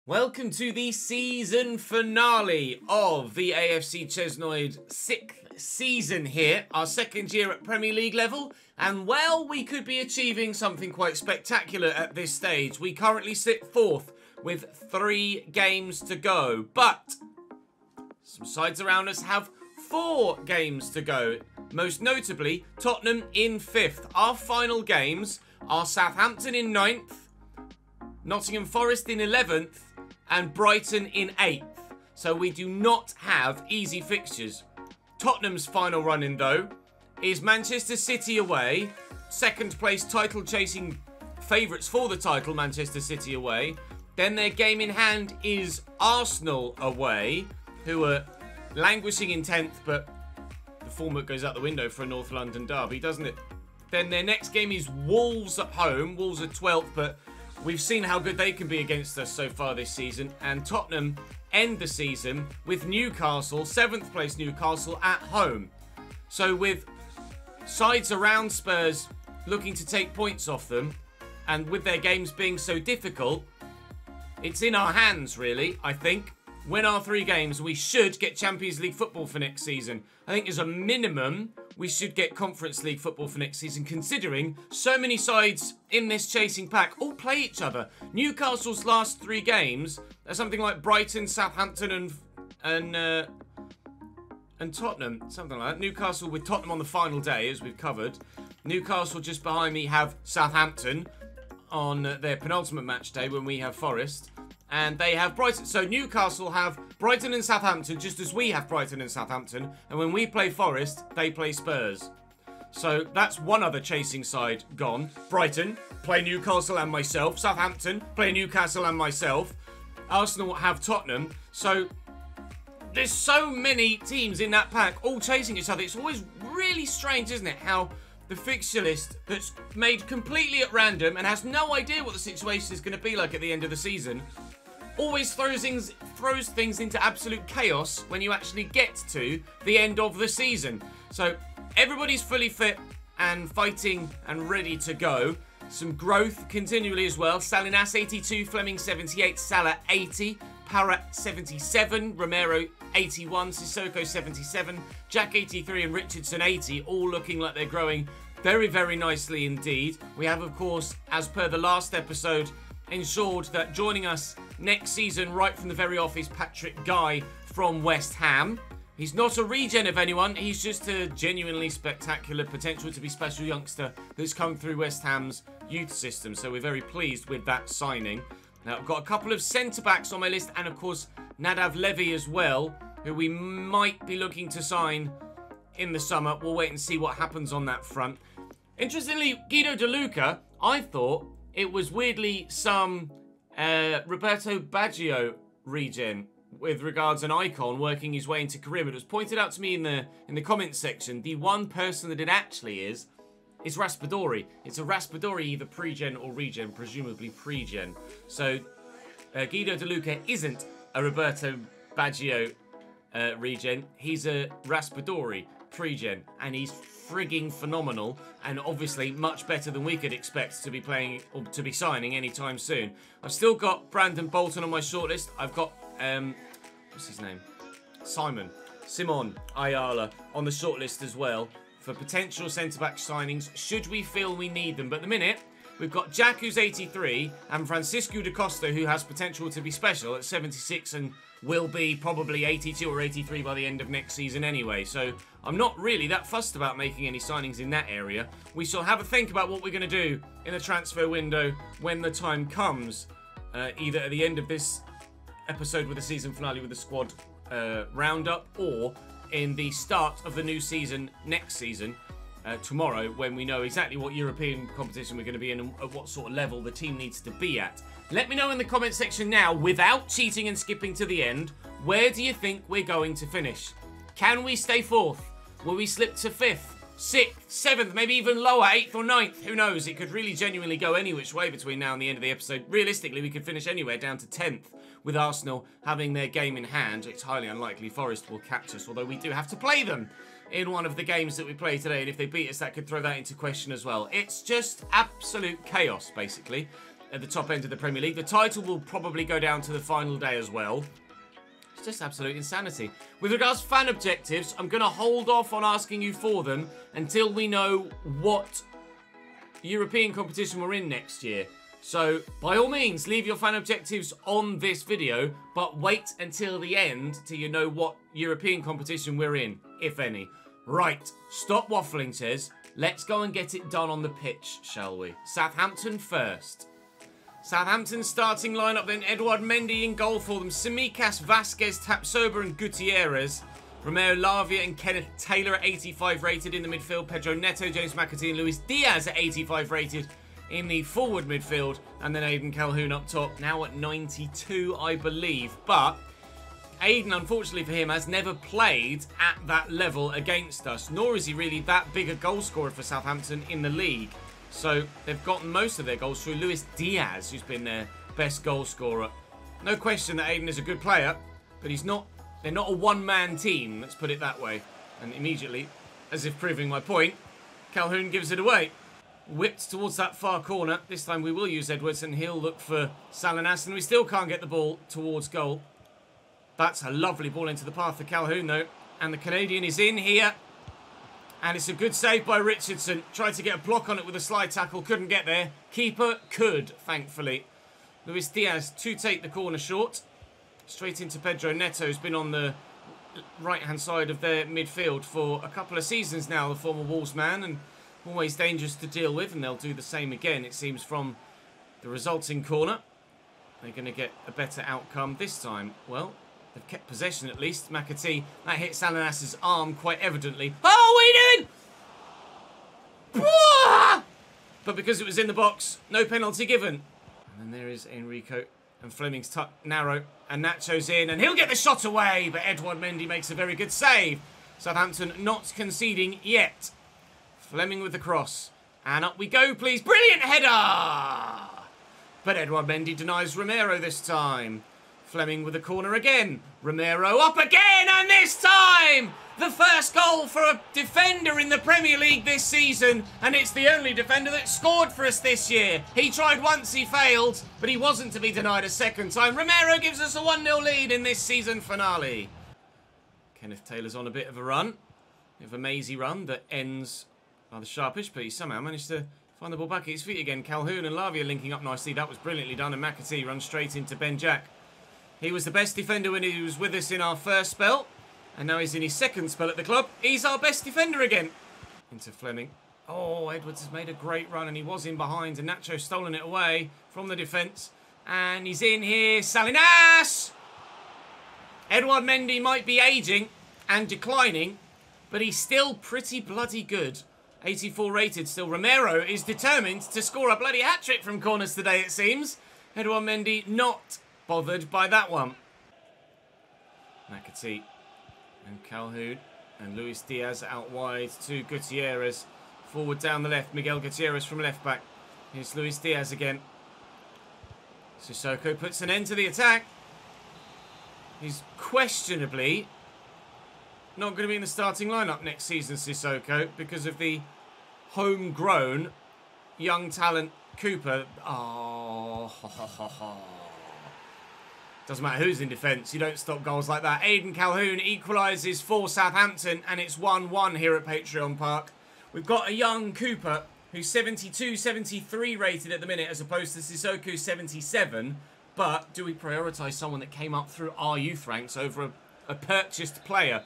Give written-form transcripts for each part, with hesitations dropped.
Welcome to the season finale of the AFC Chesnoid 6th season here, our second year at Premier League level, and well, we could be achieving something quite spectacular at this stage. We currently sit 4th with 3 games to go, but some sides around us have 4 games to go. Most notably, Tottenham in 5th. Our final games are Southampton in 9th, Nottingham Forest in 11th, and Brighton in 8th. So we do not have easy fixtures. Tottenham's final run-in, though, is Manchester City away. Second place title-chasing favourites for the title, Manchester City away. Then their game in hand is Arsenal away, who are languishing in 10th, but the format goes out the window for a North London derby, doesn't it? Then their next game is Wolves at home. Wolves are 12th, but we've seen how good they can be against us so far this season. And Tottenham end the season with Newcastle, 7th place Newcastle at home. So with sides around Spurs looking to take points off them, and with their games being so difficult, it's in our hands, really, I think. Win our 3 games, we should get Champions League football for next season. I think as a minimum, we should get Conference League football for next season, considering so many sides in this chasing pack all play each other. Newcastle's last 3 games are something like Brighton, Southampton, and Tottenham, something like that. Newcastle with Tottenham on the final day, as we've covered. Newcastle just behind me have Southampton on their penultimate match day when we have Forest. And they have Brighton. So Newcastle have Brighton and Southampton, just as we have Brighton and Southampton. And when we play Forest, they play Spurs. So that's one other chasing side gone. Brighton play Newcastle and myself. Southampton play Newcastle and myself. Arsenal have Tottenham. So there's so many teams in that pack all chasing each other. It's always really strange, isn't it? How the fixture list that's made completely at random and has no idea what the situation is going to be like at the end of the season always throws things into absolute chaos when you actually get to the end of the season. So everybody's fully fit and fighting and ready to go. Some growth continually as well. Salinas 82, Fleming 78, Salah 80, Parrott 77, Romero 81, Sissoko 77, Jack 83 and Richardson 80, all looking like they're growing very, very nicely indeed. We have, of course, as per the last episode, ensured that joining us next season right from the very off is Patrick Guy from West Ham. He's not a regen of anyone, he's just a genuinely spectacular potential to be special youngster that's come through West Ham's youth system, so we're very pleased with that signing. Now, I've got a couple of centre-backs on my list, and of course Nadav Levy as well, who we might be looking to sign in the summer. We'll wait and see what happens on that front. Interestingly, Guido De Luca, I thought it was weirdly some Roberto Baggio regen with regards an icon working his way into career. But it was pointed out to me in the comments section, the one person that it actually is Raspadori. It's a Raspadori, either pre-gen or regen, presumably pre-gen. So Guido De Luca isn't a Roberto Baggio regen. He's a Raspadori pre-gen, and he's frigging phenomenal, and obviously much better than we could expect to be playing or to be signing anytime soon. I've still got Brandon Bolton on my shortlist. I've got what's his name? Simon Ayala on the shortlist as well for potential centre-back signings should we feel we need them. But at the minute, we've got Jack, who's 83, and Francisco da Costa, who has potential to be special at 76 and will be probably 82 or 83 by the end of next season anyway. So I'm not really that fussed about making any signings in that area. We shall have a think about what we're going to do in the transfer window when the time comes, either at the end of this episode with the season finale with the squad roundup, or in the start of the new season next season, tomorrow, when we know exactly what European competition we're going to be in and at what sort of level the team needs to be at. Let me know in the comment section now, without cheating and skipping to the end, where do you think we're going to finish? Can we stay 4th? Will we slip to 5th, 6th, 7th, maybe even lower, 8th or 9th? Who knows? It could really genuinely go any which way between now and the end of the episode. Realistically, we could finish anywhere down to 10th, with Arsenal having their game in hand. It's highly unlikely Forest will catch us, although we do have to play them in one of the games that we play today, and if they beat us, that could throw that into question as well. It's just absolute chaos, basically. at the top end of the Premier League. The title will probably go down to the final day as well. It's just absolute insanity. With regards to fan objectives, I'm going to hold off on asking you for them until we know what European competition we're in next year. So, by all means, leave your fan objectives on this video, but wait until the end till you know what European competition we're in, if any. Right, stop waffling, Ches. Let's go and get it done on the pitch, shall we? Southampton first. Southampton's starting lineup then: Edouard Mendy in goal for them. Tsimikas, Vasquez, Tapsoba and Gutierrez. Romeo Lavia and Kenneth Taylor at 85 rated in the midfield. Pedro Neto, James McAtee and Luis Diaz at 85 rated in the forward midfield. And then Aidan Calhoun up top, now at 92, I believe. But Aidan, unfortunately for him, has never played at that level against us, nor is he really that big a goal scorer for Southampton in the league. So they've gotten most of their goals through Luis Diaz, who's been their best goal scorer. No question that Aidan is a good player, but he's not. They're not a one-man team, let's put it that way. And immediately, as if proving my point, Calhoun gives it away. Whipped towards that far corner. This time we will use Edwards and he'll look for Salinas, and we still can't get the ball towards goal. That's a lovely ball into the path of Calhoun though. And the Canadian is in here. And it's a good save by Richardson. Tried to get a block on it with a slide tackle. Couldn't get there. Keeper could, thankfully. Luis Diaz to take the corner short. Straight into Pedro Neto, who's been on the right-hand side of their midfield for a couple of seasons now, the former Wolves man, and always dangerous to deal with, and they'll do the same again, it seems, from the resulting corner. They're going to get a better outcome this time. Well, they've kept possession at least. McAtee, that hit Salinas' arm quite evidently. Oh, we did! But because it was in the box, no penalty given. And then there is Enrico. And Fleming's tucked narrow. And Nacho's in. And he'll get the shot away. But Edouard Mendy makes a very good save. Southampton not conceding yet. Fleming with the cross. And up we go, please. Brilliant header! But Edouard Mendy denies Romero this time. Fleming with the corner again. Romero up again, and this time the first goal for a defender in the Premier League this season, and it's the only defender that scored for us this year. He tried once, he failed, but he wasn't to be denied a second time. Romero gives us a 1-0 lead in this season finale. Kenneth Taylor's on a bit of a run. A bit of a mazy run that ends rather sharpish, but he somehow managed to find the ball back at his feet again. Calhoun and Lavia linking up nicely. That was brilliantly done, and McAtee runs straight into Ben Jack. He was the best defender when he was with us in our first spell. And now he's in his second spell at the club. He's our best defender again. Into Fleming. Oh, Edwards has made a great run and he was in behind. And Nacho's stolen it away from the defence. And he's in here. Salinas! Edouard Mendy might be ageing and declining, but he's still pretty bloody good. 84 rated still. Romero is determined to score a bloody hat-trick from corners today, it seems. Edouard Mendy not bothered by that one. McAtee and Calhoun and Luis Diaz out wide to Gutierrez. Forward down the left, Miguel Gutierrez from left back. Here's Luis Diaz again. Sissoko puts an end to the attack. He's questionably not going to be in the starting lineup next season, Sissoko, because of the homegrown young talent Cooper. Oh, doesn't matter who's in defence, you don't stop goals like that. Aidan Calhoun equalises for Southampton, and it's 1-1 here at Patreon Park. We've got a young Cooper who's 72, 73 rated at the minute, as opposed to Sissoko's 77. But do we prioritise someone that came up through our youth ranks over a purchased player?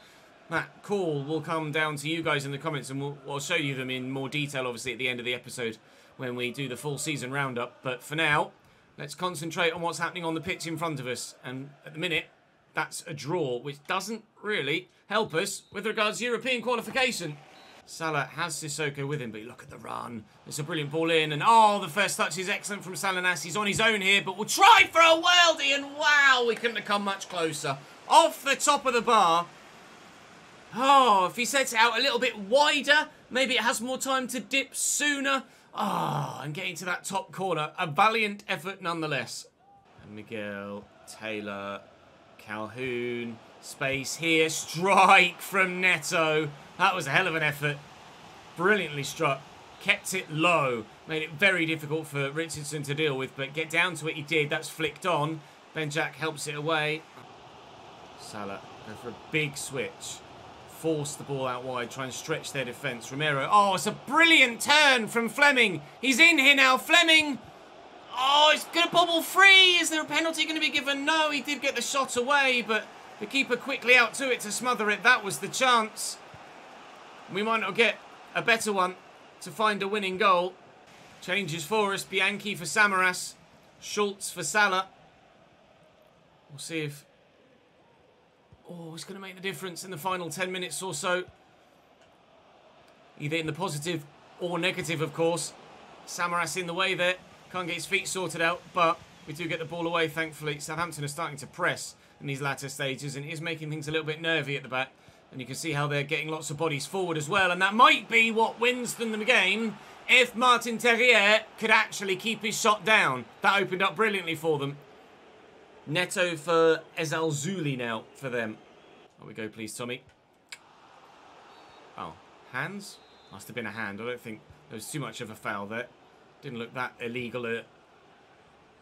That call will come down to you guys in the comments, and we'll show you them in more detail, obviously, at the end of the episode when we do the full season roundup. But for now, let's concentrate on what's happening on the pitch in front of us. And at the minute, that's a draw, which doesn't really help us with regards to European qualification. Salah has Sissoko with him, but look at the run. It's a brilliant ball in, and oh, the first touch is excellent from Salinas. He's on his own here, but we'll try for a worldie, and wow, we couldn't have come much closer. Off the top of the bar. Oh, if he sets it out a little bit wider, maybe it has more time to dip sooner. Ah, and getting to that top corner. A valiant effort nonetheless. And Miguel, Taylor, Calhoun, space here. Strike from Neto. That was a hell of an effort. Brilliantly struck. Kept it low. Made it very difficult for Richardson to deal with, but get down to it he did. That's flicked on. Ben-Jack helps it away. Salah go for a big switch. Force the ball out wide, try and stretch their defence. Romero, oh, it's a brilliant turn from Fleming. He's in here now, Fleming. Oh, it's going to bobble free. Is there a penalty going to be given? No, he did get the shot away, but the keeper quickly out to it to smother it. That was the chance. We might not get a better one to find a winning goal. Changes for us. Bianchi for Samaras. Schultz for Salah. We'll see if... Oh, it's going to make the difference in the final 10 minutes or so. Either in the positive or negative, of course. Samaras in the way there. Can't get his feet sorted out, but we do get the ball away, thankfully. Southampton are starting to press in these latter stages, and it is making things a little bit nervy at the back. And you can see how they're getting lots of bodies forward as well. And that might be what wins them the game if Martin Terrier could actually keep his shot down. That opened up brilliantly for them. Neto for Ezalzouli now for them. There we go, please, Tommy. Oh, hands? Must have been a hand. I don't think there was too much of a foul there. Didn't look that illegal a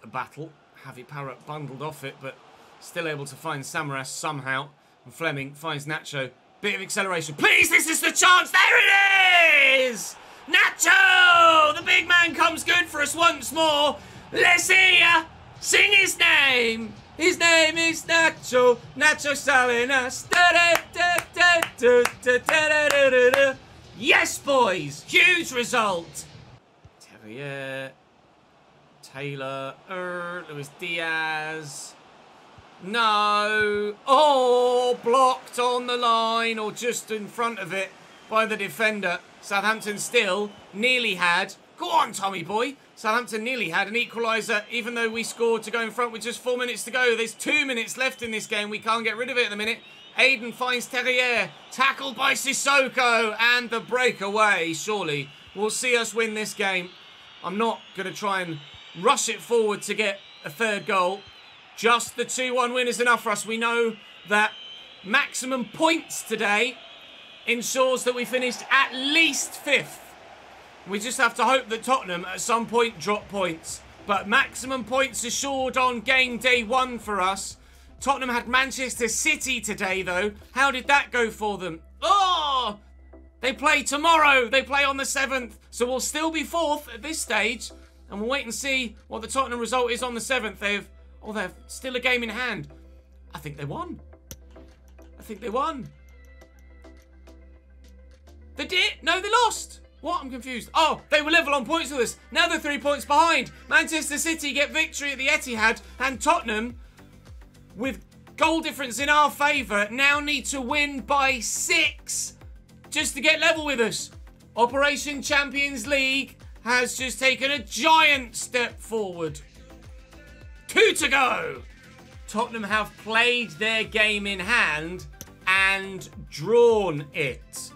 battle. Javi Parrott bundled off it, but still able to find Samaras somehow. And Fleming finds Nacho. Bit of acceleration. Please, this is the chance. There it is! Nacho! The big man comes good for us once more. Let's hear ya! Sing his name! His name is Nacho. Nacho Salinas. Yes, boys! Huge result! Terrier. Taylor. Luis Diaz. No. Oh, blocked on the line or just in front of it by the defender. Southampton still nearly had... Go on, Tommy boy. Southampton nearly had an equaliser, even though we scored to go in front with just 4 minutes to go. There's 2 minutes left in this game. We can't get rid of it at the minute. Aiden finds Terrier. Tackled by Sissoko. And the breakaway, surely, will see us win this game. I'm not going to try and rush it forward to get a third goal. Just the 2-1 win is enough for us. We know that maximum points today ensures that we finished at least 5th. We just have to hope that Tottenham at some point drop points. But maximum points assured on game day 1 for us. Tottenham had Manchester City today, though. How did that go for them? Oh! They play tomorrow. They play on the 7th. So we'll still be 4th at this stage. And we'll wait and see what the Tottenham result is on the 7th. They've still a game in hand. I think they won. I think they won. They did? No, they lost. What? I'm confused. Oh, they were level on points with us. Now they're 3 points behind. Manchester City get victory at the Etihad. And Tottenham, with goal difference in our favour, now need to win by 6 just to get level with us. Operation Champions League has just taken a giant step forward. 2 to go. Tottenham have played their game in hand and drawn it.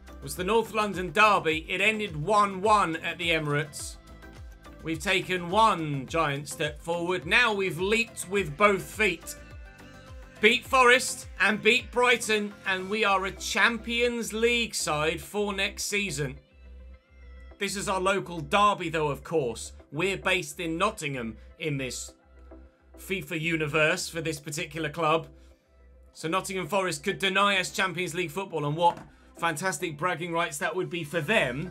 It was the North London derby. It ended 1-1 at the Emirates. We've taken 1 giant step forward. Now we've leaped with both feet. Beat Forest and beat Brighton, and we are a Champions League side for next season. This is our local derby, though, of course. We're based in Nottingham in this FIFA universe for this particular club. So Nottingham Forest could deny us Champions League football, and what fantastic bragging rights that would be for them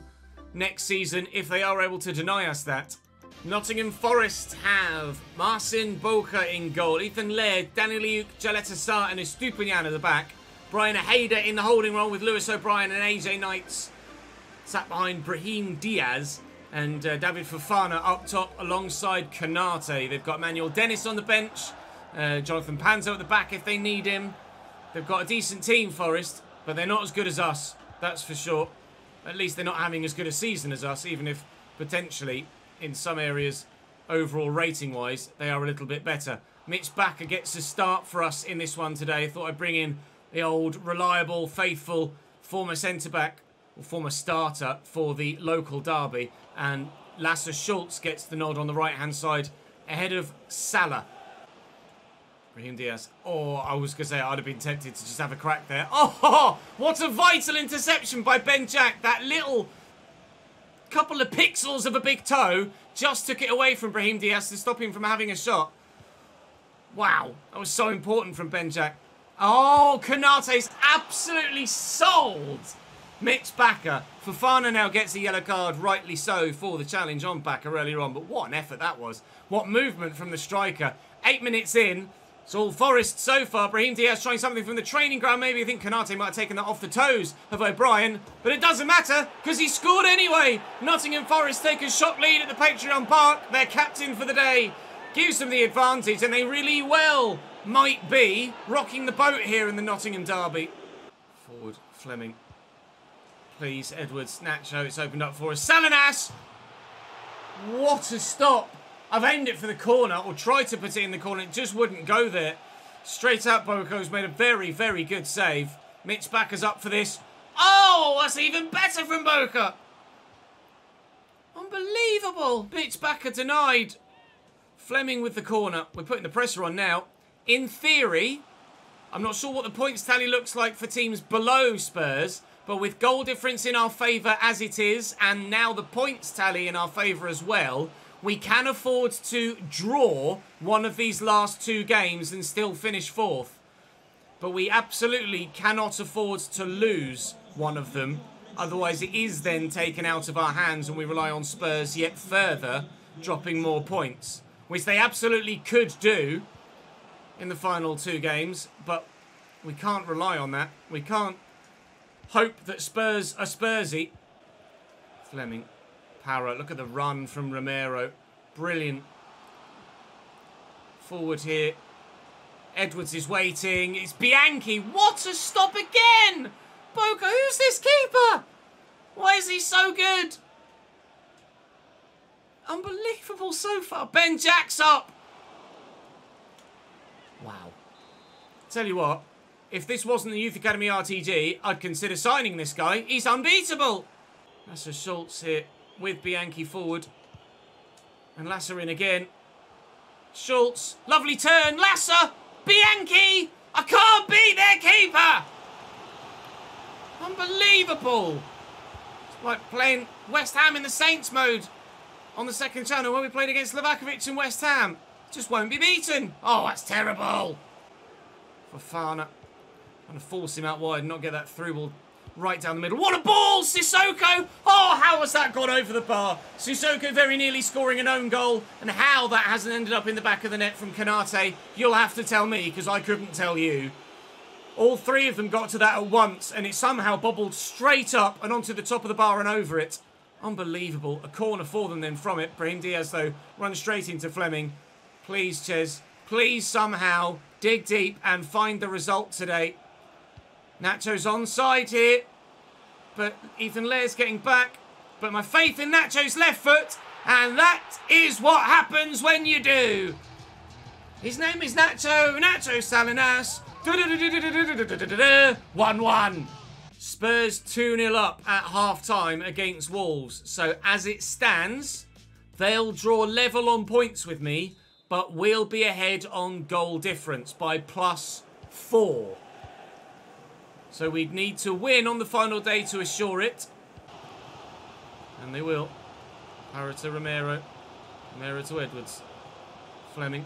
next season if they are able to deny us that. Nottingham Forest have Marcin Boca in goal, Ethan Laird, Daniel Jaleta Sarr and Estupiñán at the back. Brian Hayder in the holding role with Lewis O'Brien and AJ Knights sat behind Brahim Diaz. And David Fofana up top alongside Konate. They've got Manuel Dennis on the bench. Jonathan Panzo at the back if they need him. They've got a decent team, Forest, but they're not as good as us. That's for sure. At least they're not having as good a season as us, even if potentially, in some areas, overall rating-wise, they are a little bit better. Mitch Bakker gets a start for us in this one today. I thought I'd bring in the old, reliable, faithful former centre-back, or former starter for the local derby. And Lasse Schultz gets the nod on the right-hand side ahead of Salah. Brahim Diaz. Oh, I was going to say I'd have been tempted to just have a crack there. Oh, what a vital interception by Ben-Jack. That little couple of pixels of a big toe just took it away from Brahim Diaz to stop him from having a shot. Wow, that was so important from Benjak. Oh, Konate's absolutely sold Mitch Bakker. Fofana now gets a yellow card, rightly so, for the challenge on Bakker earlier on. But what an effort that was. What movement from the striker. 8 minutes in. It's all Forest so far. Brahim Diaz trying something from the training ground. Maybe I think Konate might have taken that off the toes of O'Brien. But it doesn't matter, because he scored anyway. Nottingham Forest take a shock lead at the Patreon Park. Their captain for the day gives them the advantage, and they really well might be rocking the boat here in the Nottingham derby. Forward, Fleming. Please, Edwards, Nacho, it's opened up for us. Salinas! What a stop. I've aimed it for the corner, or tried to put it in the corner. It just wouldn't go there. Straight up, Boko's made a very, very good save. Mitch Bakker's up for this. Oh, that's even better from Boko. Unbelievable. Mitch Bakker denied. Fleming with the corner. We're putting the pressure on now. In theory, I'm not sure what the points tally looks like for teams below Spurs, but with goal difference in our favour as it is, and now the points tally in our favour as well, we can afford to draw one of these last 2 games and still finish 4th. But we absolutely cannot afford to lose one of them. Otherwise, it is then taken out of our hands and we rely on Spurs yet further, dropping more points. Which they absolutely could do in the final 2 games. But we can't rely on that. We can't hope that Spurs are Spursy. Fleming. Power. Look at the run from Romero. Brilliant. Forward here. Edwards is waiting. It's Bianchi. What a stop again! Boko, who's this keeper? Why is he so good? Unbelievable so far. Benjak's up. Wow. Tell you what, if this wasn't the Youth Academy RTG, I'd consider signing this guy. He's unbeatable. That's a Schultz here with Bianchi forward. And Lasser in again. Schultz, lovely turn. Lasser, Bianchi. I can't beat their keeper. Unbelievable. It's like playing West Ham in the Saints mode on the second channel when we played against Livakovic and West Ham. Just won't be beaten. Oh, that's terrible. Fofana. Trying to force him out wide and not get that through ball right down the middle. What a ball! Sissoko! Oh, how has that gone over the bar? Sissoko very nearly scoring an own goal. And how that hasn't ended up in the back of the net from Konate, you'll have to tell me, because I couldn't tell you. All 3 of them got to that at once, and it somehow bobbled straight up and onto the top of the bar and over it. Unbelievable. A corner for them then from it. Brahim Diaz, though, runs straight into Fleming. Please, Ches. Please, somehow, dig deep and find the result today. Nacho's onside here. But Ethan Laird's getting back. But my faith in Nacho's left foot. And that is what happens when you do. His name is Nacho. Nacho Salinas. 1-1. Spurs 2-0 up at half-time against Wolves. So as it stands, they'll draw level on points with me, but we'll be ahead on goal difference by +4. So we'd need to win on the final day to assure it. And they will. Parra to Romero. Romero to Edwards. Fleming.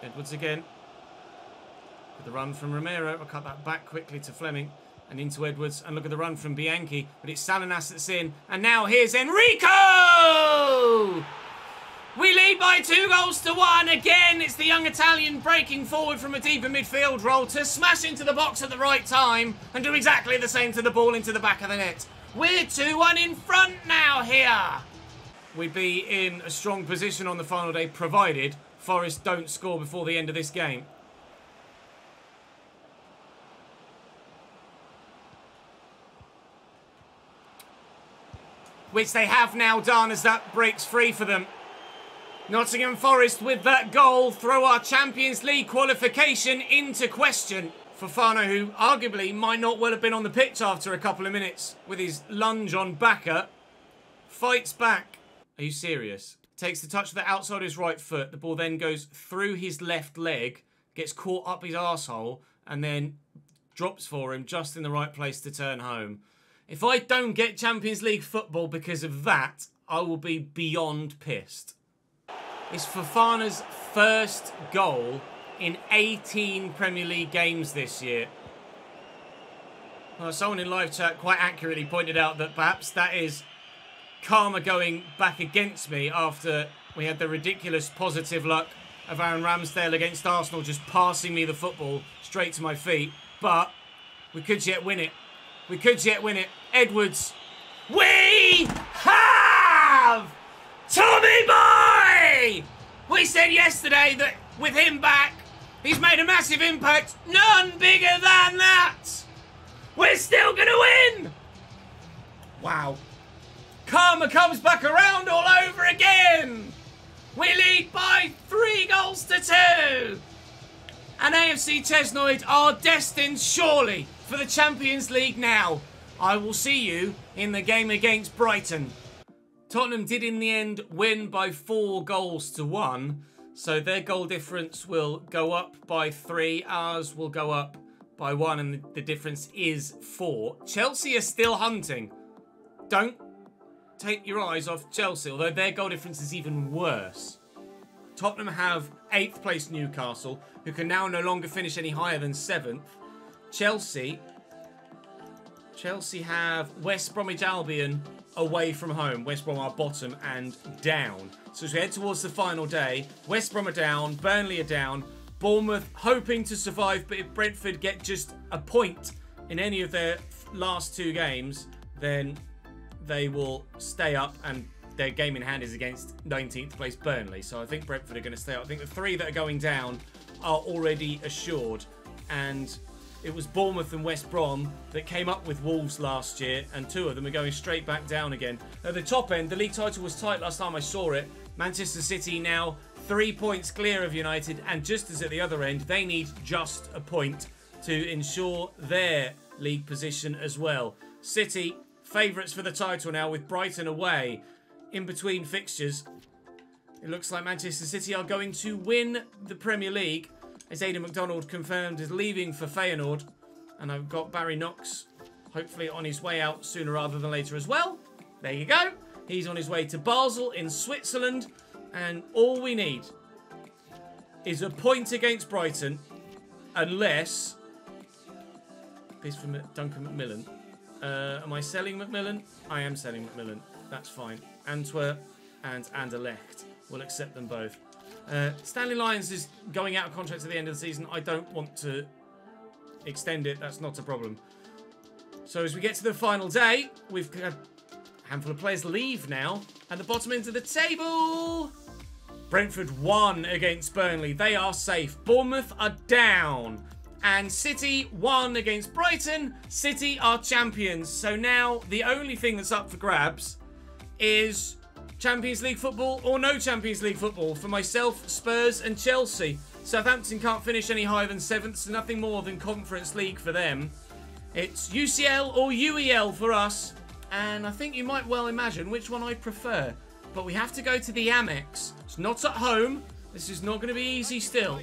Edwards again. With the run from Romero. I'll cut that back quickly to Fleming. And into Edwards. And look at the run from Bianchi. But it's Salinas that's in. And now here's Enrico! We lead by 2-1. Again, it's the young Italian breaking forward from a deeper midfield role to smash into the box at the right time and do exactly the same to the ball into the back of the net. We're 2-1 in front now here. We'd be in a strong position on the final day, provided Forest don't score before the end of this game. Which they have now done as that breaks free for them. Nottingham Forest with that goal throw our Champions League qualification into question. Fofana, who arguably might not well have been on the pitch after a couple of minutes with his lunge on Bakker, fights back. Are you serious? Takes the touch of the outside of his right foot. The ball then goes through his left leg, gets caught up his arsehole, and then drops for him just in the right place to turn home. If I don't get Champions League football because of that, I will be beyond pissed. It's Fofana's first goal in 18 Premier League games this year. Well, someone in live chat quite accurately pointed out that perhaps that is karma going back against me after we had the ridiculous positive luck of Aaron Ramsdale against Arsenal just passing me the football straight to my feet. But we could yet win it. We could yet win it. Edwards. We have Tommy Boy! We said yesterday that with him back, he's made a massive impact. None bigger than that. We're still going to win. Wow. Karma comes back around all over again. We lead by 3 goals to 2. And AFC Chesnoid are destined surely for the Champions League now. I will see you in the game against Brighton. Tottenham did in the end win by 4 goals to 1. So their goal difference will go up by 3. Ours will go up by 1. And the difference is 4. Chelsea are still hunting. Don't take your eyes off Chelsea, although their goal difference is even worse. Tottenham have 8th place Newcastle, who can now no longer finish any higher than 7th. Chelsea have West Bromwich Albion away from home. West Brom are bottom and down. So as we head towards the final day, West Brom are down, Burnley are down, Bournemouth hoping to survive, but if Brentford get just a point in any of their last 2 games, then they will stay up, and their game in hand is against 19th place Burnley. So I think Brentford are going to stay up. I think the 3 that are going down are already assured. And it was Bournemouth and West Brom that came up with Wolves last year, and 2 of them are going straight back down again. At the top end, the league title was tight last time I saw it. Manchester City now 3 points clear of United, and just as at the other end, they need just a point to ensure their league position as well. City favourites for the title now with Brighton away in between fixtures. It looks like Manchester City are going to win the Premier League as Aidan McDonald confirmed is leaving for Feyenoord. And I've got Barry Knox hopefully on his way out sooner rather than later as well. There you go. He's on his way to Basel in Switzerland. And all we need is a point against Brighton, unless... This from Duncan McMillan. Am I selling McMillan? I am selling McMillan. That's fine. Antwerp and Anderlecht. We'll accept them both. Stanley Lyons is going out of contract at the end of the season. I don't want to extend it. That's not a problem. So as we get to the final day, we've got a handful of players leave now. At the bottom end of the table, Brentford won against Burnley. They are safe. Bournemouth are down. And City won against Brighton. City are champions. So now the only thing that's up for grabs is Champions League football or no Champions League football for myself, Spurs and Chelsea. Southampton can't finish any higher than 7th, so nothing more than Conference League for them. It's UCL or UEL for us. And I think you might well imagine which one I prefer. But we have to go to the Amex. It's not at home. This is not going to be easy still.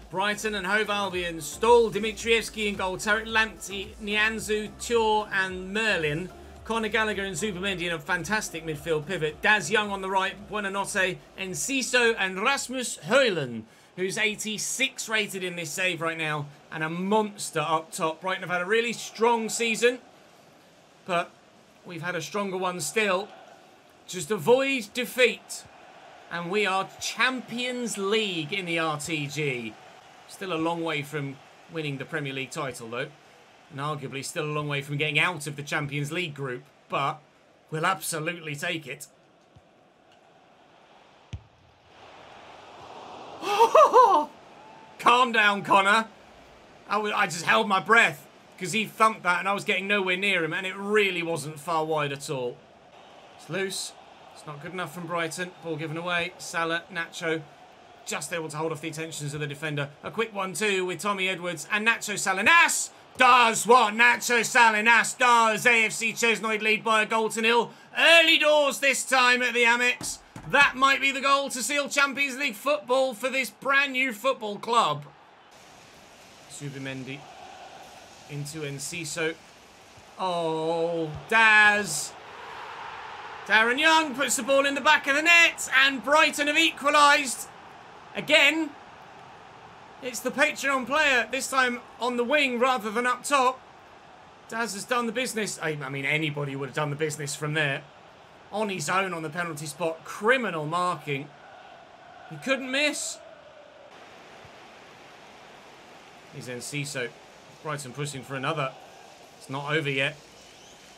Brighton and Hove Albion, Stoll, Dimitrievski in goal, Tarek Lamptey, Nianzou, Ture and Merlin. Conor Gallagher and Zubamendi in a fantastic midfield pivot. Daz Young on the right, Buonanotte, Enciso and Rasmus Højlund, who's 86 rated in this save right now, and a monster up top. Brighton have had a really strong season, but we've had a stronger one still. Just avoid defeat, and we are Champions League in the RTG. Still a long way from winning the Premier League title, though. And arguably still a long way from getting out of the Champions League group. But we'll absolutely take it. Calm down, Connor. I just held my breath because he thumped that and I was getting nowhere near him. And it really wasn't far wide at all. It's loose. It's not good enough from Brighton. Ball given away. Salah, Nacho. Just able to hold off the attentions of the defender. A quick 1-2 with Tommy Edwards and Nacho Salinas does what Nacho Salinas does. AFC Chesnoid lead by a goal to 0. Early doors this time at the Amex. That might be the goal to seal Champions League football for this brand new football club. Zubamendi into Enciso. Oh, Daz. Darren Young puts the ball in the back of the net, and Brighton have equalised. Again, it's the Patreon player, this time on the wing rather than up top. Daz has done the business. I mean, anybody would have done the business from there. On his own on the penalty spot. Criminal marking. He couldn't miss. He's Enciso. Brighton pushing for another. It's not over yet.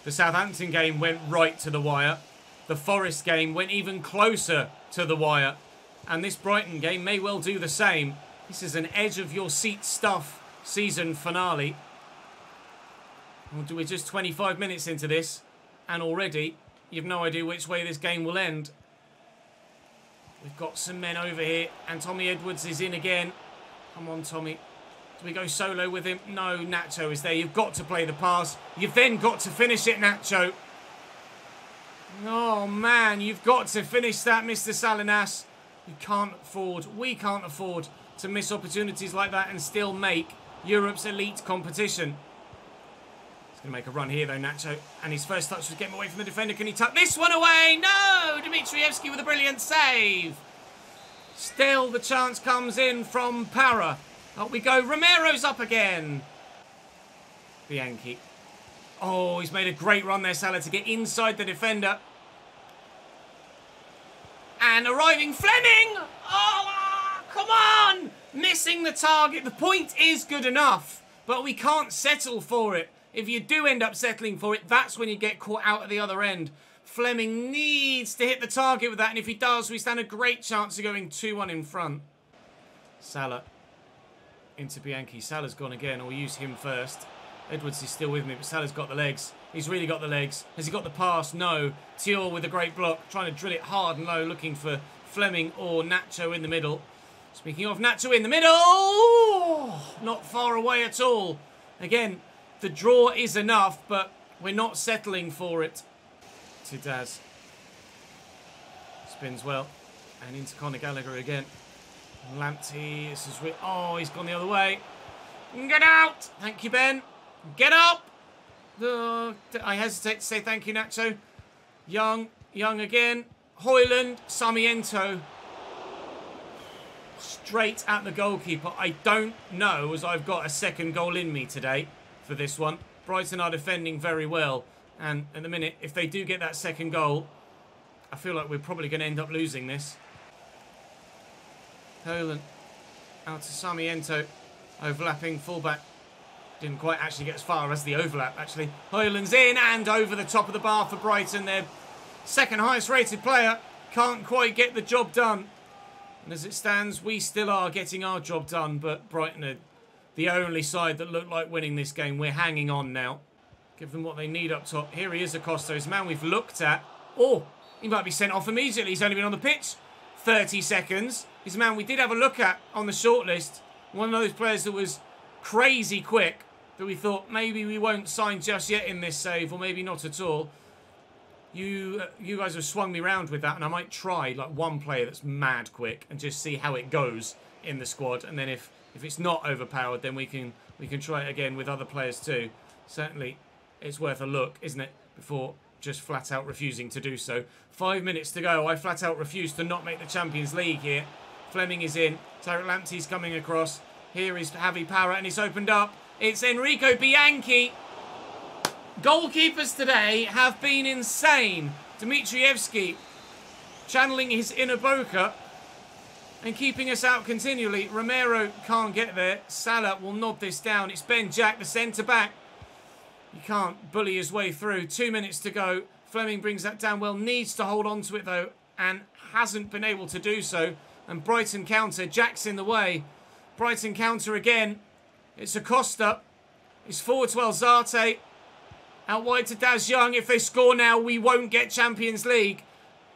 The Southampton game went right to the wire. The Forest game went even closer to the wire. And this Brighton game may well do the same. This is an edge of your seat stuff season finale. We're just 25 minutes into this, and already you've no idea which way this game will end. We've got some men over here, and Tommy Edwards is in again. Come on, Tommy. Do we go solo with him? No, Nacho is there. You've got to play the pass. You've then got to finish it, Nacho. Oh, man, you've got to finish that, Mr. Salinas. You can't afford, we can't afford to miss opportunities like that and still make Europe's elite competition. He's going to make a run here, though, Nacho. And his first touch was getting away from the defender. Can he tuck this one away? No! Dmitrievski with a brilliant save. Still, the chance comes in from Para. Up we go. Romero's up again. Bianchi. Oh, he's made a great run there, Salah, to get inside the defender. And arriving Fleming! Oh, come on! Missing the target. The point is good enough, but we can't settle for it. If you do end up settling for it, that's when you get caught out at the other end. Fleming needs to hit the target with that, and if he does, we stand a great chance of going 2-1 in front. Salah into Bianchi. Salah's gone again. I'll use him first. Edwards is still with me, but Salah's got the legs. He's really got the legs. Has he got the pass? No. Thior with a great block, trying to drill it hard and low, looking for Fleming or Nacho in the middle. Speaking of Nacho in the middle, not far away at all. Again, the draw is enough, but we're not settling for it. To Daz. Spins well. And into Conor Gallagher again. Lamptey, this is... Oh, he's gone the other way. Get out! Thank you, Ben. Get up! I hesitate to say thank you, Nacho. Young again. Hoyland, Sarmiento. Straight at the goalkeeper. I don't know, as I've got a second goal in me today for this one. Brighton are defending very well. And at the minute, if they do get that second goal, I feel like we're probably going to end up losing this. Hoyland out to Sarmiento. Overlapping fullback. Didn't quite actually get as far as the overlap, actually. Hoyland's in and over the top of the bar for Brighton. Their second highest rated player can't quite get the job done. And as it stands, we still are getting our job done, but Brighton are the only side that look like winning this game. We're hanging on now. Give them what they need up top. Here he is, Acosta. His man we've looked at. Oh, he might be sent off immediately. He's only been on the pitch 30 seconds. He's a man we did have a look at on the shortlist. One of those players that was crazy quick, that we thought maybe we won't sign just yet in this save, or maybe not at all. You guys have swung me round with that, and I might try like one player that's mad quick and just see how it goes in the squad. And then if it's not overpowered, then we can try it again with other players too. Certainly, it's worth a look, isn't it? Before just flat out refusing to do so. 5 minutes to go. I flat out refuse to not make the Champions League here. Fleming is in. Tarek Lamptey's coming across. Here is Javi Para, and it's opened up. It's Enrico Bianchi. Goalkeepers today have been insane. Dmitrievski channeling his inner Boca and keeping us out continually. Romero can't get there. Salah will nod this down. It's Ben Jack, the centre-back. He can't bully his way through. 2 minutes to go. Fleming brings that down well. Needs to hold on to it, though, and hasn't been able to do so. And Brighton counter. Jack's in the way. Brighton counter again. It's Acosta. It's forward to Alzate. Out wide to Daz Young. If they score now, we won't get Champions League.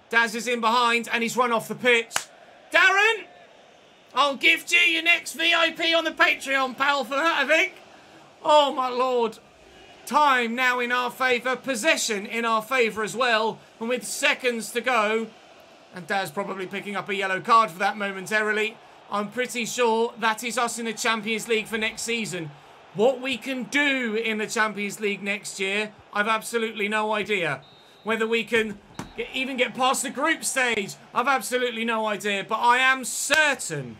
Daz is in behind, and he's run off the pitch. Darren, I'll gift you your next VIP on the Patreon, pal, for that, I think. Oh, my Lord. Time now in our favour. Possession in our favour as well. And with seconds to go, and Daz probably picking up a yellow card for that momentarily, I'm pretty sure that is us in the Champions League for next season. What we can do in the Champions League next year, I've absolutely no idea. Whether we can even get past the group stage. I've absolutely no idea, but I am certain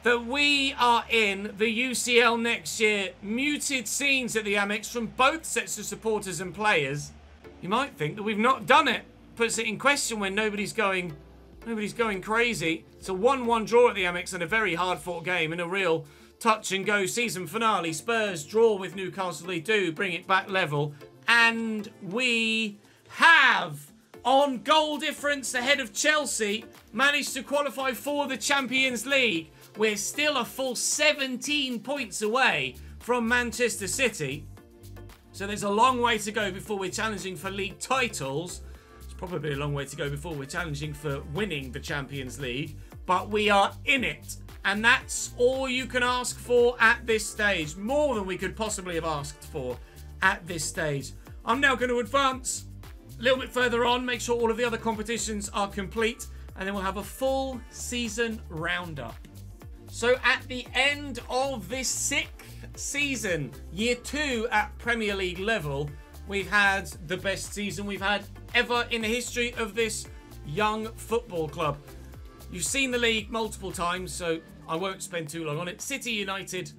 that we are in the UCL next year. Muted scenes at the Amex from both sets of supporters and players. You might think that we've not done it. Puts it in question when nobody's going crazy. It's a 1-1 draw at the Amex and a very hard-fought game in a real touch-and-go season finale. Spurs draw with Newcastle. They do bring it back level. And we have, on goal difference ahead of Chelsea, managed to qualify for the Champions League. We're still a full 17 points away from Manchester City. So there's a long way to go before we're challenging for league titles. It's probably a long way to go before we're challenging for winning the Champions League. But we are in it. And that's all you can ask for at this stage. More than we could possibly have asked for at this stage. I'm now going to advance a little bit further on. Make sure all of the other competitions are complete. And then we'll have a full season roundup. So at the end of this 6th season, year 2 at Premier League level, we've had the best season we've had ever in the history of this young football club. You've seen the league multiple times, so I won't spend too long on it. City, United,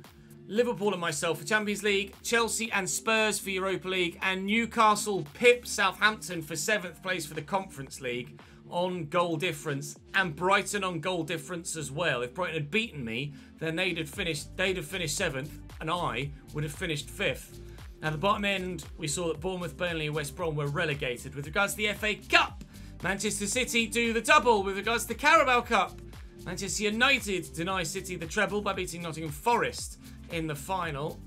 Liverpool and myself for Champions League, Chelsea and Spurs for Europa League, and Newcastle pipped Southampton for 7th place for the Conference League on goal difference, and Brighton on goal difference as well. If Brighton had beaten me, then they'd have finished 7th, and I would have finished 5th. Now, the bottom end, we saw that Bournemouth, Burnley and West Brom were relegated. With regards to the FA Cup, Manchester City do the double. With regards to the Carabao Cup, Manchester United deny City the treble by beating Nottingham Forest in the final.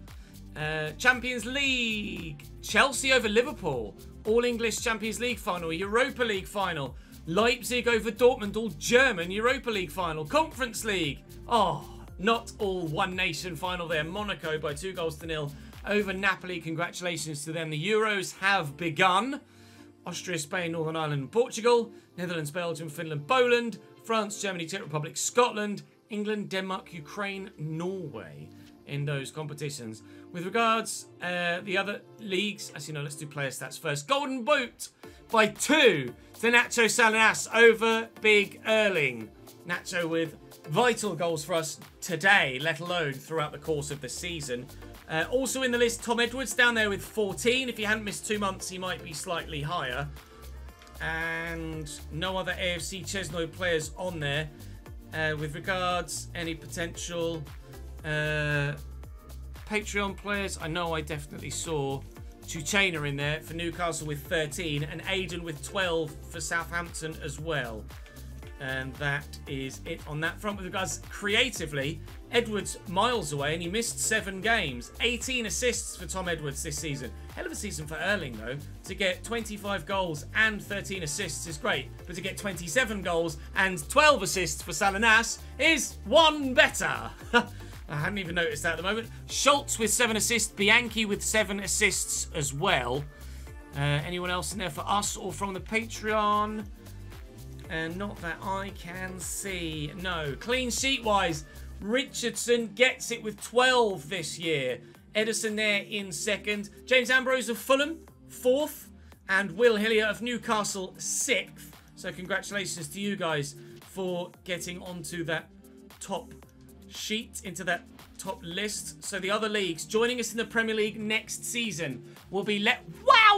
Champions League, Chelsea over Liverpool. All English Champions League final. Europa League final. Leipzig over Dortmund, all German Europa League final. Conference League. Oh, not all One Nation final there. Monaco by 2-0 over Napoli. Congratulations to them. The Euros have begun. Austria, Spain, Northern Ireland and Portugal. Netherlands, Belgium, Finland, Poland. France, Germany, Czech Republic, Scotland. England, Denmark, Ukraine, Norway in those competitions. With regards the other leagues, as you know, let's do player stats first. Golden Boot by 2 to Nacho Salinas over Big Erling. Nacho with vital goals for us today, let alone throughout the course of the season. Also in the list, Tom Edwards down there with 14. If he hadn't missed 2 months, he might be slightly higher. And no other AFC Chesnoid players on there. With regards any potential Patreon players, I know I definitely saw Chuchena in there for Newcastle with 13 and Aiden with 12 for Southampton as well. And that is it on that front. With regards creatively, Edwards miles away and he missed 7 games. 18 assists for Tom Edwards this season. Hell of a season for Erling though. To get 25 goals and 13 assists is great. But to get 27 goals and 12 assists for Salinas is one better. I hadn't even noticed that at the moment. Schultz with 7 assists. Bianchi with 7 assists as well. Anyone else in there for us or from the Patreon? Not that I can see. No. Clean sheet wise, Richardson gets it with 12 this year. Ederson there in 2nd. James Ambrose of Fulham, 4th. And Will Hillier of Newcastle, 6th. So congratulations to you guys for getting onto that top sheet, into that top list. So the other leagues joining us in the Premier League next season will be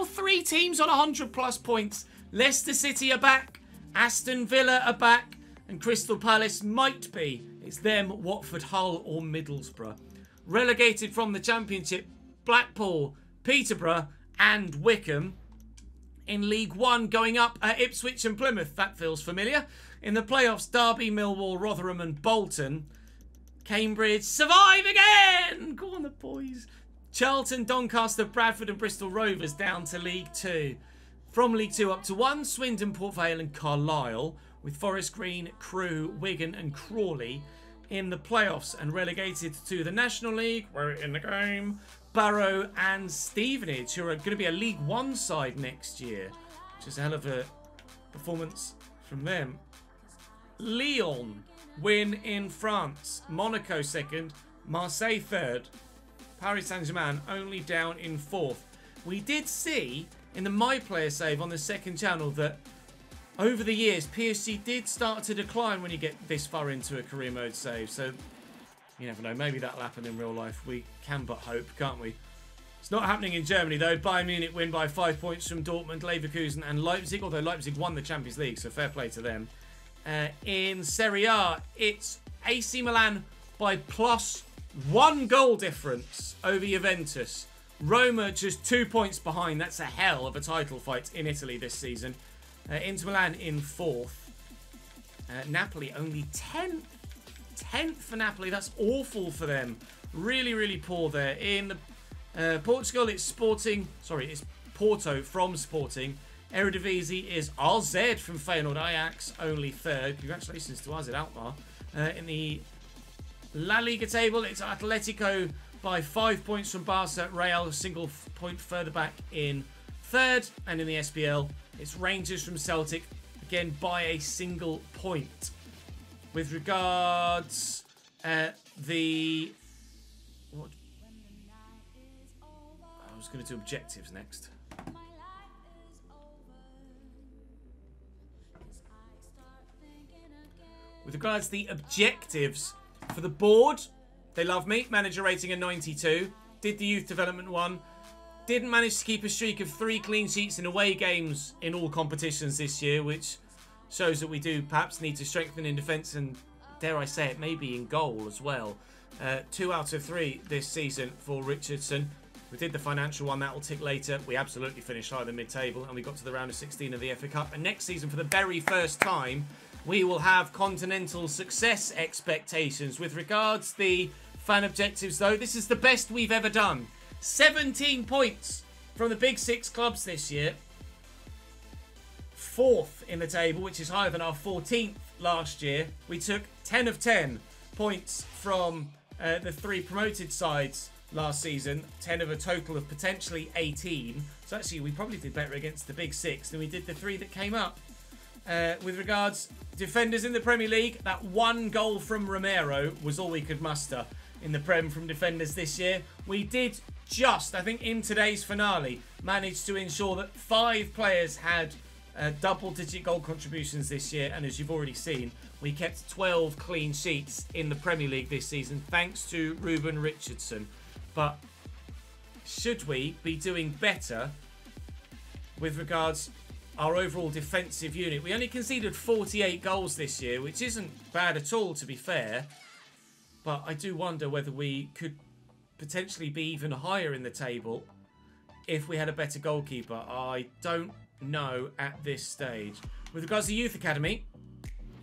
3 teams on 100+ points. Leicester City are back. Aston Villa are back, and Crystal Palace might be. It's them, Watford, Hull or Middlesbrough. Relegated from the Championship, Blackpool, Peterborough and Wickham. In League One, going up at Ipswich and Plymouth. That feels familiar. In the playoffs, Derby, Millwall, Rotherham and Bolton. Cambridge survive again! Go on the boys. Charlton, Doncaster, Bradford and Bristol Rovers down to League 2. From League 2 up to 1, Swindon, Port Vale and Carlisle, with Forest Green, Crewe, Wigan and Crawley in the playoffs. And relegated to the National League, we're in the game, Barrow and Stevenage, who are going to be a League 1 side next year, which is a hell of a performance from them. Lyon win in France, Monaco 2nd, Marseille 3rd, Paris Saint-Germain only down in 4th. We did see in the My Player save on the 2nd channel that over the years, PSG did start to decline when you get this far into a career mode save. So, you never know. Maybe that'll happen in real life. We can but hope, can't we? It's not happening in Germany, though. Bayern Munich win by 5 points from Dortmund, Leverkusen and Leipzig, although Leipzig won the Champions League, so fair play to them. In Serie A, it's AC Milan by +1 goal difference over Juventus. Roma just 2 points behind. That's a hell of a title fight in Italy this season. Inter Milan in 4th. Napoli only 10th. 10th for Napoli. That's awful for them. Really, really poor there. In Portugal, it's Sporting. Sorry, it's Porto from Sporting. Eredivisie is AZ from Feyenoord. Ajax only 3rd. Congratulations to AZ Alkmaar. In the La Liga table, it's Atletico by 5 points from Barca. Real a single point further back in 3rd. And in the SPL, it's Rangers from Celtic, again by a single point. With regards what? I was going to do objectives next. With regards to the objectives for the board, they love me. Manager rating a 92. Did the youth development one. Didn't manage to keep a streak of 3 clean sheets in away games in all competitions this year, which shows that we do perhaps need to strengthen in defence and, dare I say it, maybe in goal as well. 2 out of 3 this season for Richardson. We did the financial one, that will tick later. We absolutely finished higher than mid-table, and we got to the round of 16 of the FA Cup. And next season, for the very first time, we will have continental success expectations. With regards to the fan objectives, though, this is the best we've ever done. 17 points from the big 6 clubs this year. 4th in the table, which is higher than our 14th last year. We took 10 of 10 points from the 3 promoted sides last season. 10 of a total of potentially 18. So actually, we probably did better against the big 6 than we did the 3 that came up. With regards defenders in the Premier League, that 1 goal from Romero was all we could muster in the Prem from defenders this year. We did just, I think in today's finale, manage to ensure that 5 players had double-digit goal contributions this year, and as you've already seen, we kept 12 clean sheets in the Premier League this season, thanks to Ruben Richardson. But should we be doing better with regards our overall defensive unit? We only conceded 48 goals this year, which isn't bad at all, to be fair. But I do wonder whether we could potentially be even higher in the table if we had a better goalkeeper. I don't know at this stage. With regards to Youth Academy,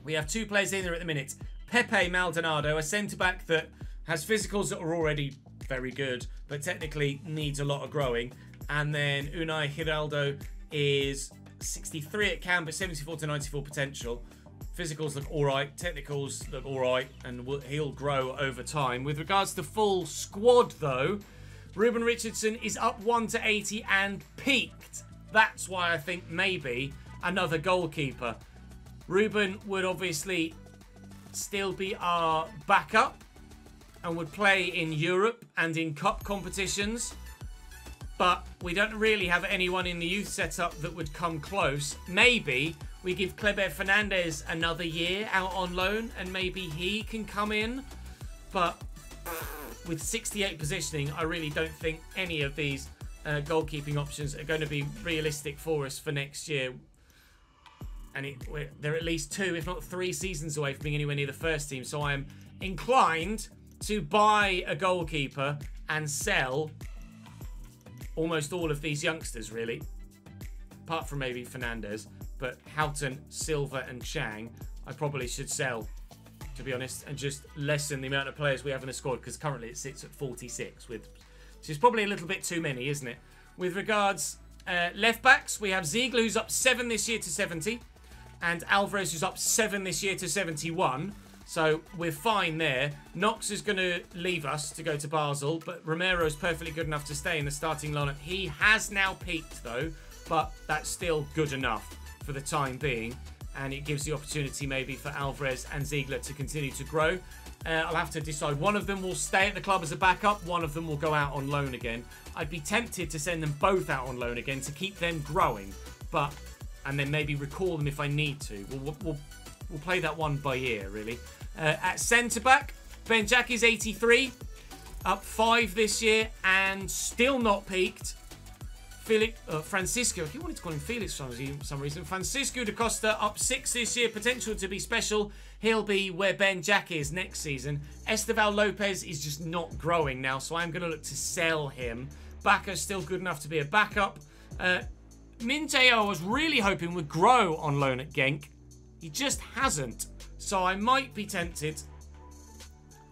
we have 2 players in there at the minute. Pepe Maldonado, a centre-back that has physicals that are already very good, but technically needs a lot of growing. And then Unai Giraldo is 63 at CAM, but 74 to 94 potential. Physicals look alright, technicals look alright, and he'll grow over time. With regards to full squad, though, Ruben Richardson is up 1 to 80 and peaked. That's why I think maybe another goalkeeper. Ruben would obviously still be our backup and would play in Europe and in cup competitions. But we don't really have anyone in the youth setup that would come close. Maybe we give Kleber Fernandez another year out on loan and maybe he can come in. But with 68 positioning, I really don't think any of these goalkeeping options are going to be realistic for us for next year. And they're at least 2, if not 3 seasons away from being anywhere near the first team. So I am inclined to buy a goalkeeper and sell almost all of these youngsters, really. Apart from maybe Fernandez. But Houghton, Silva and Chang, I probably should sell, to be honest, and just lessen the amount of players we have in the squad, because currently it sits at 46, which is probably a little bit too many, isn't it? With regards left backs, we have Ziegler, who's up 7 this year to 70, and Alvarez, who's up 7 this year to 71. So we're fine there. Knox is going to leave us to go to Basel, but Romero is perfectly good enough to stay in the starting lineup. He has now peaked, though, but that's still good enough for the time being, and it gives the opportunity maybe for Alvarez and Ziegler to continue to grow. I'll have to decide. One of them will stay at the club as a backup. One of them will go out on loan again. I'd be tempted to send them both out on loan again to keep them growing, but and then maybe recall them if I need to. We'll play that one by ear, really. At centre-back, Ben Jackie's 83, up 5 this year, and still not peaked. Francisco, I keep wanting to call him Felix for some reason. Francisco da Costa, up 6 this year, potential to be special. He'll be where Ben Jack is next season. Esteval Lopez is just not growing now, so I'm going to look to sell him. Bacca's still good enough to be a backup. Minteo, I was really hoping would grow on loan at Genk. He just hasn't, so I might be tempted.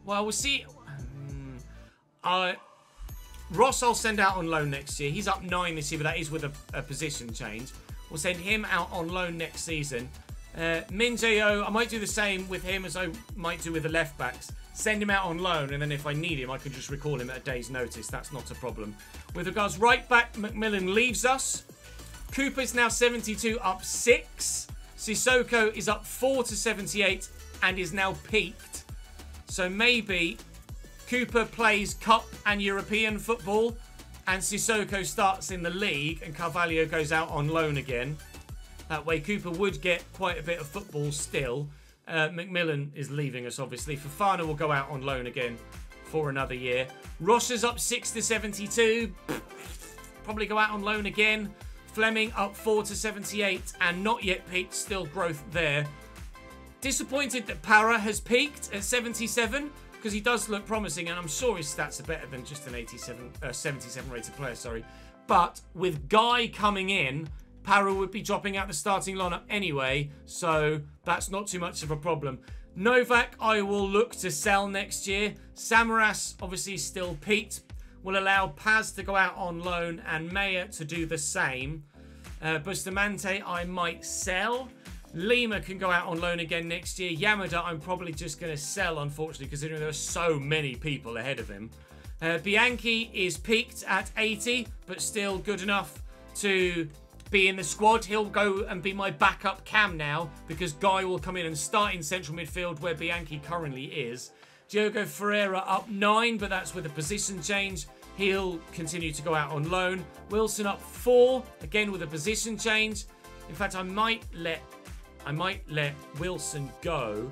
Well, we'll see. Ross I'll send out on loan next year. He's up 9 this year, but that is with a position change. We'll send him out on loan next season. Minjeo, I might do the same with him as I might do with the left backs. Send him out on loan, and then if I need him, I can just recall him at a day's notice. That's not a problem. With regards right back, McMillan leaves us. Cooper's now 72, up 6. Sissoko is up 4 to 78 and is now peaked. So maybe Cooper plays Cup and European football, and Sissoko starts in the league, and Carvalho goes out on loan again. That way, Cooper would get quite a bit of football still. McMillan is leaving us, obviously. Fofana will go out on loan again for another year. Ross is up 6 to 72. Probably go out on loan again. Fleming up 4 to 78 and not yet peaked. Still growth there. Disappointed that Para has peaked at 77. Because he does look promising, and I'm sure his stats are better than just an 77 rated player, sorry. But with Guy coming in, Para would be dropping out the starting lineup anyway, so that's not too much of a problem. Novak, I will look to sell next year. Samaras, obviously still peaked. Will allow Paz to go out on loan and Maya to do the same. Bustamante, I might sell. Lima can go out on loan again next year. Yamada, I'm probably just going to sell, unfortunately, considering there are so many people ahead of him. Bianchi is peaked at 80, but still good enough to be in the squad. He'll go and be my backup cam now, because Guy will come in and start in central midfield where Bianchi currently is. Diogo Ferreira up 9, but that's with a position change. He'll continue to go out on loan. Wilson up 4, again with a position change. In fact, I might let Wilson go,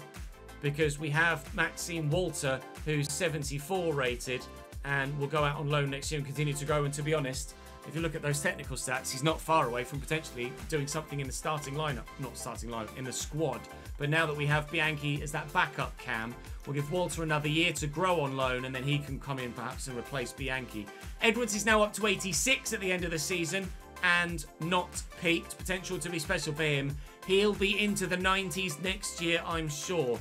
because we have Maxime Walter, who's 74 rated, and will go out on loan next year and continue to grow. And to be honest, if you look at those technical stats, he's not far away from potentially doing something in the starting lineup. Not starting lineup, in the squad. But now that we have Bianchi as that backup cam, we'll give Walter another year to grow on loan, and then he can come in perhaps and replace Bianchi. Edwards is now up to 86 at the end of the season and not peaked. Potential to be special for him. He'll be into the 90s next year, I'm sure.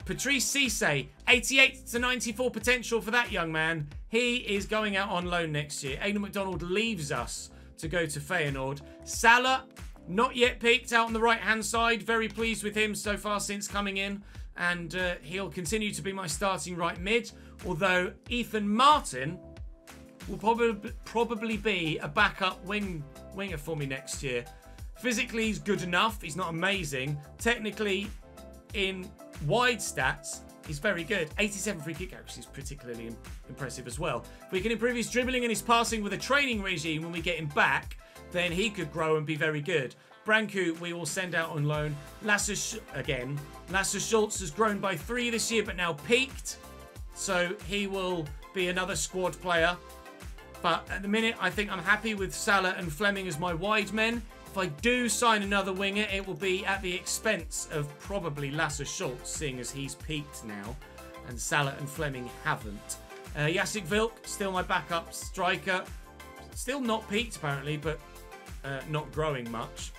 Patrice Cisse, 88 to 94 potential for that young man. He is going out on loan next year. Aidan McDonald leaves us to go to Feyenoord. Salah, not yet peaked, out on the right-hand side. Very pleased with him so far since coming in. And he'll continue to be my starting right mid. Although Ethan Martin will probably be a backup winger for me next year. Physically, he's good enough. He's not amazing. Technically, in wide stats, he's very good. 87 free kick accuracy is particularly impressive as well. If we can improve his dribbling and his passing with a training regime when we get him back, then he could grow and be very good. Branku, we will send out on loan. Lasse Schultz has grown by 3 this year, but now peaked. So he will be another squad player. But at the minute, I think I'm happy with Salah and Fleming as my wide men. If I do sign another winger, it will be at the expense of probably Lasse Schultz, seeing as he's peaked now, and Salah and Fleming haven't. Jacek Wilk, still my backup striker. Still not peaked, apparently, but not growing much.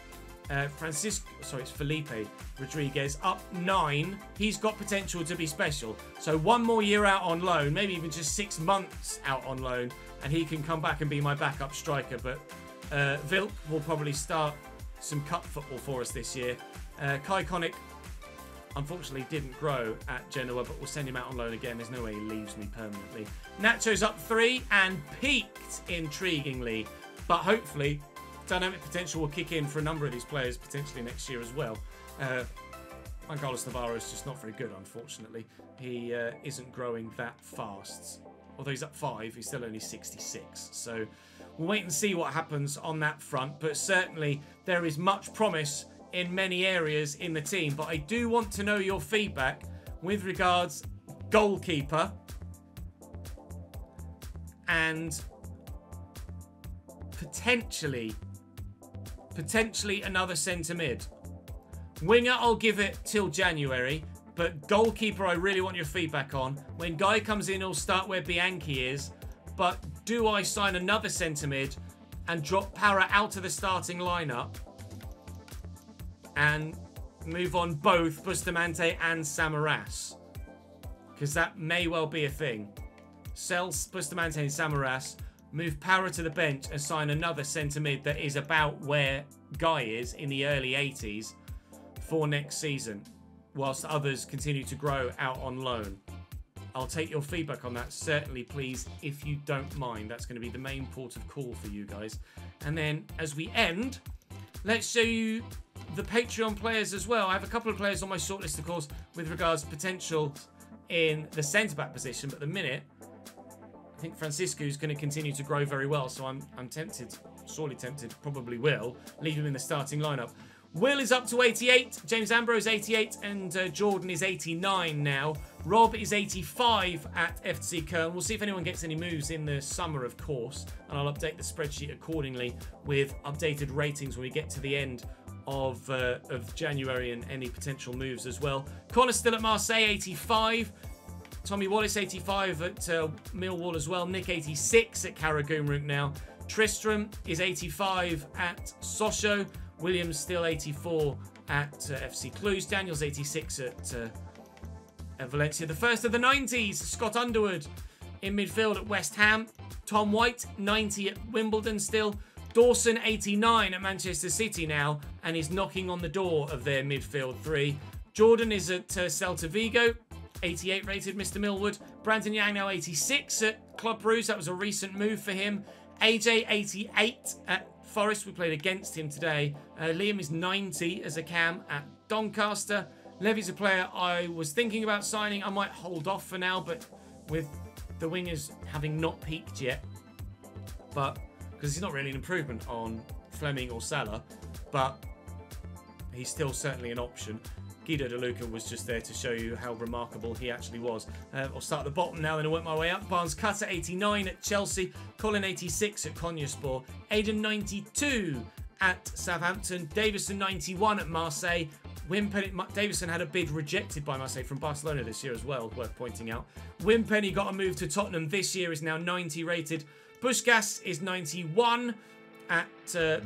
It's Felipe Rodriguez, up 9. He's got potential to be special. So 1 more year out on loan, maybe even just 6 months out on loan, and he can come back and be my backup striker. But Wilk will probably start some cup football for us this year. Kai Konik, unfortunately, didn't grow at Genoa, but we'll send him out on loan again. There's no way he leaves me permanently. Nacho's up 3 and peaked, intriguingly. But hopefully, dynamic potential will kick in for a number of these players potentially next year as well. Juan Carlos Navarro is just not very good, unfortunately. He isn't growing that fast. Although he's up 5, he's still only 66. So we'll wait and see what happens on that front. But certainly there is much promise in many areas in the team. But I do want to know your feedback with regards goalkeeper and potentially another centre mid. Winger, I'll give it till January, but goalkeeper I really want your feedback on. When Guy comes in, he'll start where Bianchi is, but do I sign another centre mid and drop Para out of the starting lineup and move on both Bustamante and Samaras? Because that may well be a thing. Sell Bustamante and Samaras, move Para to the bench and sign another centre mid that is about where Guy is in the early 80s for next season, whilst others continue to grow out on loan. I'll take your feedback on that, certainly, please, if you don't mind. That's going to be the main port of call for you guys. And then, as we end, let's show you the Patreon players as well. I have a couple of players on my shortlist, of course, with regards to potential in the centre-back position, but at the minute, I think Francisco's going to continue to grow very well, so I'm tempted, sorely tempted, probably will, leave him in the starting lineup. Will is up to 88, James Ambrose 88, and Jordan is 89 now. Rob is 85 at FC Köln. We'll see if anyone gets any moves in the summer, of course, and I'll update the spreadsheet accordingly with updated ratings when we get to the end of January and any potential moves as well. Connor's still at Marseille, 85. Tommy Wallace, 85 at Millwall as well. Nick, 86 at Karagumruk now. Tristram is 85 at Sochaux. Williams still 84 at FC Cluj. Daniel's 86 at Valencia. The first of the 90s, Scott Underwood in midfield at West Ham. Tom White, 90 at Wimbledon still. Dawson, 89 at Manchester City now, and is knocking on the door of their midfield three. Jordan is at Celta Vigo, 88 rated Mr. Millwood. Brandon Yang now 86 at Club Brugge. That was a recent move for him. AJ, 88 at Forest. We played against him today. Liam is 90 as a cam at Doncaster. Levy's a player I was thinking about signing. I might hold off for now, but with the wingers having not peaked yet, but because he's not really an improvement on Fleming or Salah, but he's still certainly an option. Guido De Luca was just there to show you how remarkable he actually was. I'll start at the bottom now, then I work my way up. Barnes Cutter, 89 at Chelsea. Colin, 86 at Konyaspor. Aidan, 92 at Southampton. Davison, 91 at Marseille. Davison had a bid rejected by Marseille from Barcelona this year as well, worth pointing out. Wimpenny got a move to Tottenham this year, is now 90 rated. Bushgas is 91 at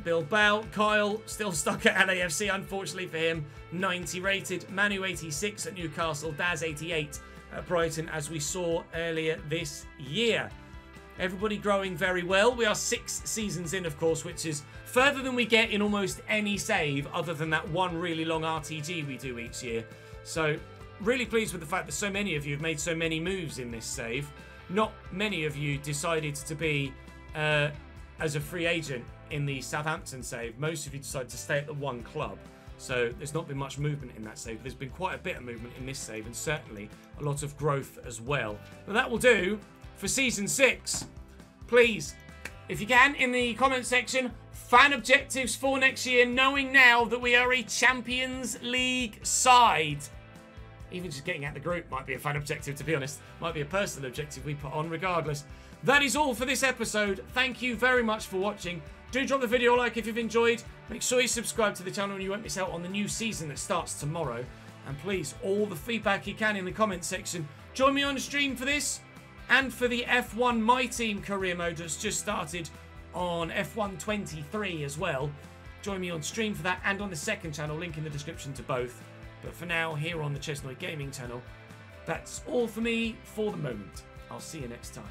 Bilbao. Kyle still stuck at LAFC, unfortunately for him, 90 rated. Manu, 86 at Newcastle. Daz, 88 at Brighton, as we saw earlier this year. Everybody growing very well. We are 6 seasons in, of course, which is further than we get in almost any save other than that one really long RTG we do each year. So really pleased with the fact that so many of you have made so many moves in this save. Not many of you decided to be as a free agent in the Southampton save. Most of you decided to stay at the one club. So there's not been much movement in that save. There's been quite a bit of movement in this save, and certainly a lot of growth as well. But that will do for Season 6. Please, if you can, in the comment section, fan objectives for next year, knowing now that we are a Champions League side. Even just getting out the group might be a fan objective, to be honest. Might be a personal objective we put on regardless. That is all for this episode. Thank you very much for watching. Do drop the video a like if you've enjoyed. Make sure you subscribe to the channel and you won't miss out on the new season that starts tomorrow. And please, all the feedback you can in the comment section. Join me on the stream for this and for the F1 My Team career mode that's just started on F1 23 as well. Join me on stream for that and on the second channel, link in the description to both. But for now, here on the Chesnoid Gaming channel, that's all for me for the moment. I'll see you next time.